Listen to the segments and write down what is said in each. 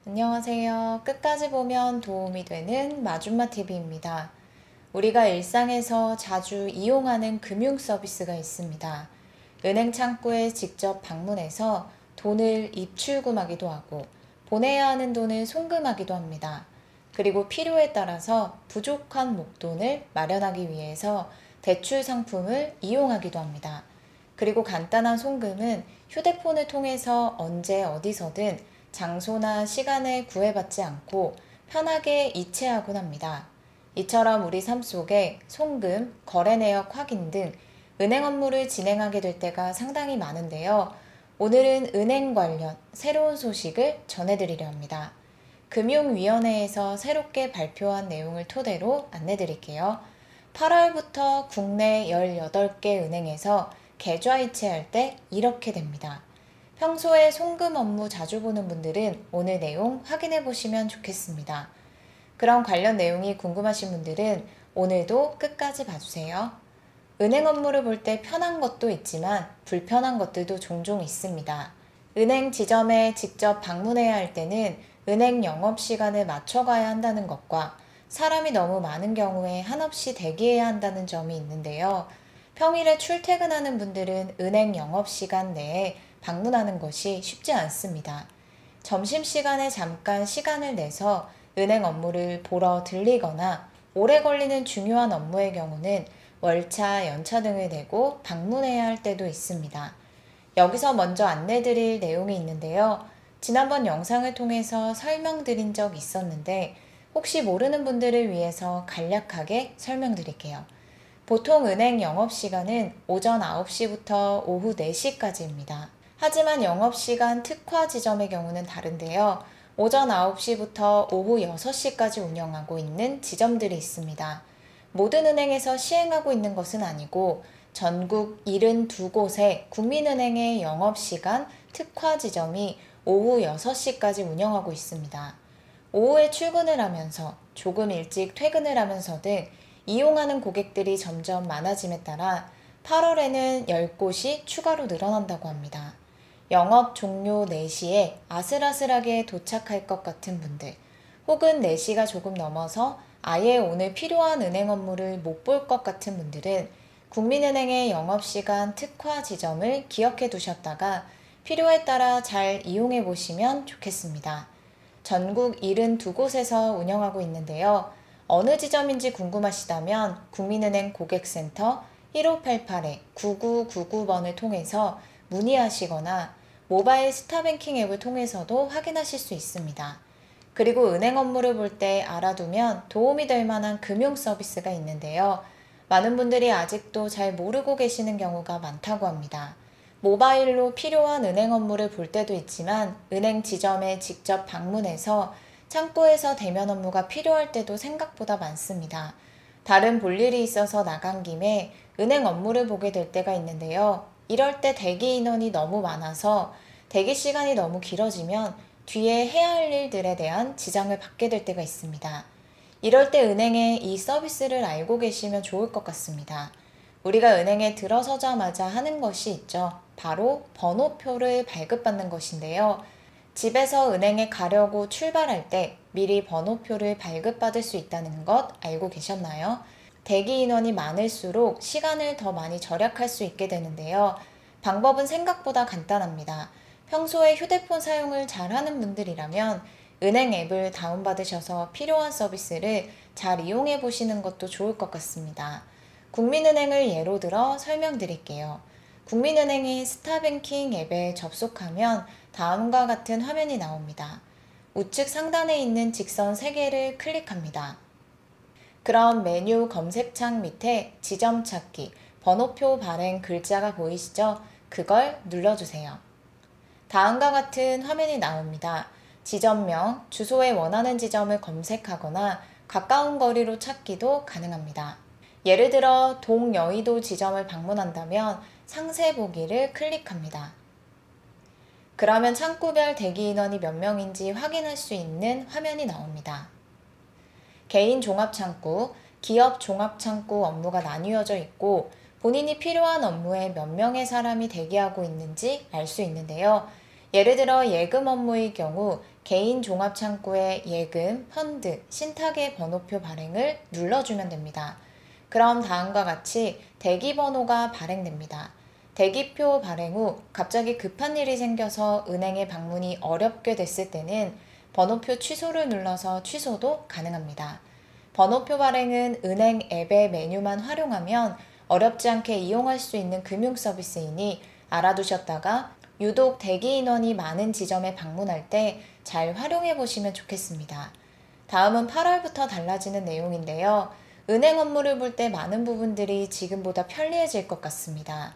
안녕하세요. 끝까지 보면 도움이 되는 마줌마TV입니다. 우리가 일상에서 자주 이용하는 금융 서비스가 있습니다. 은행 창구에 직접 방문해서 돈을 입출금하기도 하고 보내야 하는 돈을 송금하기도 합니다. 그리고 필요에 따라서 부족한 목돈을 마련하기 위해서 대출 상품을 이용하기도 합니다. 그리고 간단한 송금은 휴대폰을 통해서 언제 어디서든 장소나 시간에 구애받지 않고 편하게 이체하곤 합니다. 이처럼 우리 삶 속에 송금, 거래 내역 확인 등 은행 업무를 진행하게 될 때가 상당히 많은데요. 오늘은 은행 관련 새로운 소식을 전해드리려 합니다. 금융위원회에서 새롭게 발표한 내용을 토대로 안내드릴게요. 8월부터 국내 18개 은행에서 계좌 이체할 때 이렇게 됩니다. 평소에 송금 업무 자주 보는 분들은 오늘 내용 확인해 보시면 좋겠습니다. 그럼 관련 내용이 궁금하신 분들은 오늘도 끝까지 봐주세요. 은행 업무를 볼 때 편한 것도 있지만 불편한 것들도 종종 있습니다. 은행 지점에 직접 방문해야 할 때는 은행 영업시간을 맞춰가야 한다는 것과 사람이 너무 많은 경우에 한없이 대기해야 한다는 점이 있는데요. 평일에 출퇴근하는 분들은 은행 영업시간 내에 방문하는 것이 쉽지 않습니다. 점심시간에 잠깐 시간을 내서 은행 업무를 보러 들리거나 오래 걸리는 중요한 업무의 경우는 월차, 연차 등을 내고 방문해야 할 때도 있습니다. 여기서 먼저 안내드릴 내용이 있는데요. 지난번 영상을 통해서 설명드린 적 있었는데 혹시 모르는 분들을 위해서 간략하게 설명드릴게요. 보통 은행 영업시간은 오전 9시부터 오후 4시까지입니다. 하지만 영업시간 특화 지점의 경우는 다른데요. 오전 9시부터 오후 6시까지 운영하고 있는 지점들이 있습니다. 모든 은행에서 시행하고 있는 것은 아니고 전국 72곳의 국민은행의 영업시간 특화 지점이 오후 6시까지 운영하고 있습니다. 오후에 출근을 하면서 조금 일찍 퇴근을 하면서 등 이용하는 고객들이 점점 많아짐에 따라 8월에는 10곳이 추가로 늘어난다고 합니다. 영업 종료 4시에 아슬아슬하게 도착할 것 같은 분들, 혹은 4시가 조금 넘어서 아예 오늘 필요한 은행 업무를 못 볼 것 같은 분들은 국민은행의 영업시간 특화 지점을 기억해 두셨다가 필요에 따라 잘 이용해 보시면 좋겠습니다. 전국 72곳에서 운영하고 있는데요. 어느 지점인지 궁금하시다면 국민은행 고객센터 1588-9999번을 통해서 문의하시거나 모바일 스타뱅킹 앱을 통해서도 확인하실 수 있습니다. 그리고 은행 업무를 볼 때 알아두면 도움이 될 만한 금융 서비스가 있는데요. 많은 분들이 아직도 잘 모르고 계시는 경우가 많다고 합니다. 모바일로 필요한 은행 업무를 볼 때도 있지만 은행 지점에 직접 방문해서 창구에서 대면 업무가 필요할 때도 생각보다 많습니다. 다른 볼일이 있어서 나간 김에 은행 업무를 보게 될 때가 있는데요. 이럴 때 대기 인원이 너무 많아서 대기 시간이 너무 길어지면 뒤에 해야 할 일들에 대한 지장을 받게 될 때가 있습니다. 이럴 때 은행에 이 서비스를 알고 계시면 좋을 것 같습니다. 우리가 은행에 들어서자마자 하는 것이 있죠. 바로 번호표를 발급받는 것인데요. 집에서 은행에 가려고 출발할 때 미리 번호표를 발급받을 수 있다는 것 알고 계셨나요? 대기 인원이 많을수록 시간을 더 많이 절약할 수 있게 되는데요. 방법은 생각보다 간단합니다. 평소에 휴대폰 사용을 잘하는 분들이라면 은행 앱을 다운받으셔서 필요한 서비스를 잘 이용해 보시는 것도 좋을 것 같습니다. 국민은행을 예로 들어 설명드릴게요. 국민은행의 스타뱅킹 앱에 접속하면 다음과 같은 화면이 나옵니다. 우측 상단에 있는 직선 3개를 클릭합니다. 그럼 메뉴 검색창 밑에 지점 찾기, 번호표 발행 글자가 보이시죠? 그걸 눌러주세요. 다음과 같은 화면이 나옵니다. 지점명, 주소에 원하는 지점을 검색하거나 가까운 거리로 찾기도 가능합니다. 예를 들어 동여의도 지점을 방문한다면 상세 보기를 클릭합니다. 그러면 창구별 대기 인원이 몇 명인지 확인할 수 있는 화면이 나옵니다. 개인 종합창구, 기업 종합창구 업무가 나뉘어져 있고 본인이 필요한 업무에 몇 명의 사람이 대기하고 있는지 알 수 있는데요. 예를 들어 예금 업무의 경우 개인 종합창구의 예금, 펀드, 신탁의 번호표 발행을 눌러주면 됩니다. 그럼 다음과 같이 대기번호가 발행됩니다. 대기표 발행 후 갑자기 급한 일이 생겨서 은행에 방문이 어렵게 됐을 때는 번호표 취소를 눌러서 취소도 가능합니다. 번호표 발행은 은행 앱의 메뉴만 활용하면 어렵지 않게 이용할 수 있는 금융 서비스이니 알아두셨다가 유독 대기 인원이 많은 지점에 방문할 때 잘 활용해 보시면 좋겠습니다. 다음은 8월부터 달라지는 내용인데요. 은행 업무를 볼 때 많은 부분들이 지금보다 편리해질 것 같습니다.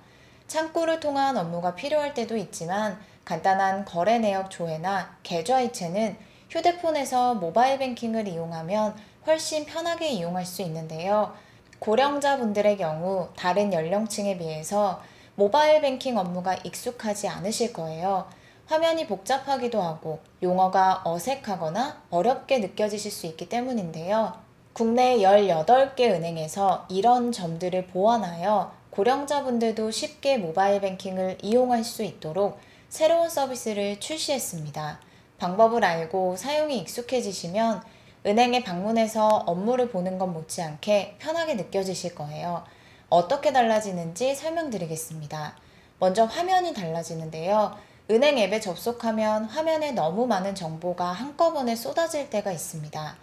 창구를 통한 업무가 필요할 때도 있지만 간단한 거래 내역 조회나 계좌 이체는 휴대폰에서 모바일 뱅킹을 이용하면 훨씬 편하게 이용할 수 있는데요. 고령자분들의 경우 다른 연령층에 비해서 모바일 뱅킹 업무가 익숙하지 않으실 거예요. 화면이 복잡하기도 하고 용어가 어색하거나 어렵게 느껴지실 수 있기 때문인데요. 국내 18개 은행에서 이런 점들을 보완하여 고령자분들도 쉽게 모바일 뱅킹을 이용할 수 있도록 새로운 서비스를 출시했습니다. 방법을 알고 사용이 익숙해지시면 은행에 방문해서 업무를 보는 것 못지않게 편하게 느껴지실 거예요. 어떻게 달라지는지 설명드리겠습니다. 먼저 화면이 달라지는데요. 은행 앱에 접속하면 화면에 너무 많은 정보가 한꺼번에 쏟아질 때가 있습니다.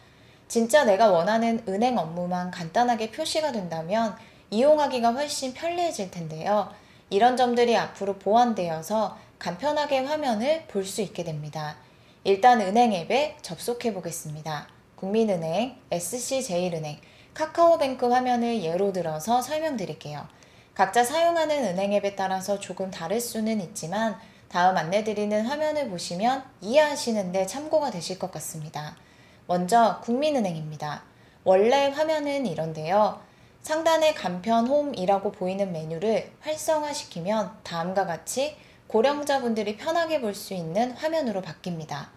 진짜 내가 원하는 은행 업무만 간단하게 표시가 된다면 이용하기가 훨씬 편리해질 텐데요. 이런 점들이 앞으로 보완되어서 간편하게 화면을 볼 수 있게 됩니다. 일단 은행 앱에 접속해 보겠습니다. 국민은행, SC제일은행, 카카오뱅크 화면을 예로 들어서 설명드릴게요. 각자 사용하는 은행 앱에 따라서 조금 다를 수는 있지만 다음 안내드리는 화면을 보시면 이해하시는데 참고가 되실 것 같습니다. 먼저 국민은행입니다. 원래 화면은 이런데요. 상단에 간편 홈이라고 보이는 메뉴를 활성화시키면 다음과 같이 고령자분들이 편하게 볼 수 있는 화면으로 바뀝니다.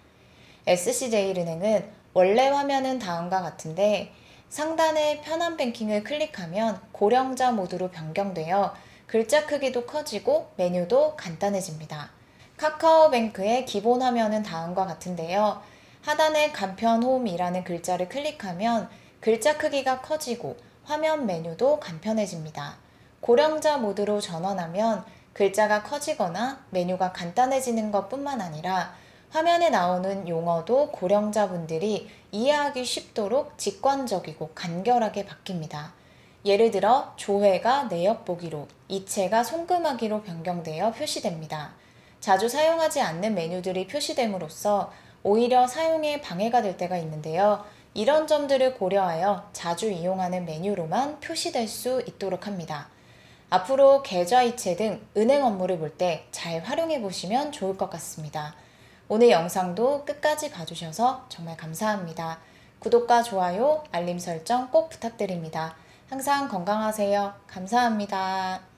SC제일은행은 원래 화면은 다음과 같은데 상단의 편한 뱅킹을 클릭하면 고령자 모드로 변경되어 글자 크기도 커지고 메뉴도 간단해집니다. 카카오뱅크의 기본 화면은 다음과 같은데요. 하단의 간편 홈이라는 글자를 클릭하면 글자 크기가 커지고 화면 메뉴도 간편해집니다. 고령자 모드로 전환하면 글자가 커지거나 메뉴가 간단해지는 것뿐만 아니라 화면에 나오는 용어도 고령자분들이 이해하기 쉽도록 직관적이고 간결하게 바뀝니다. 예를 들어 조회가 내역 보기로, 이체가 송금하기로 변경되어 표시됩니다. 자주 사용하지 않는 메뉴들이 표시됨으로써 오히려 사용에 방해가 될 때가 있는데요. 이런 점들을 고려하여 자주 이용하는 메뉴로만 표시될 수 있도록 합니다. 앞으로 계좌 이체 등 은행 업무를 볼 때 잘 활용해 보시면 좋을 것 같습니다. 오늘 영상도 끝까지 봐주셔서 정말 감사합니다. 구독과 좋아요, 알림 설정 꼭 부탁드립니다. 항상 건강하세요. 감사합니다.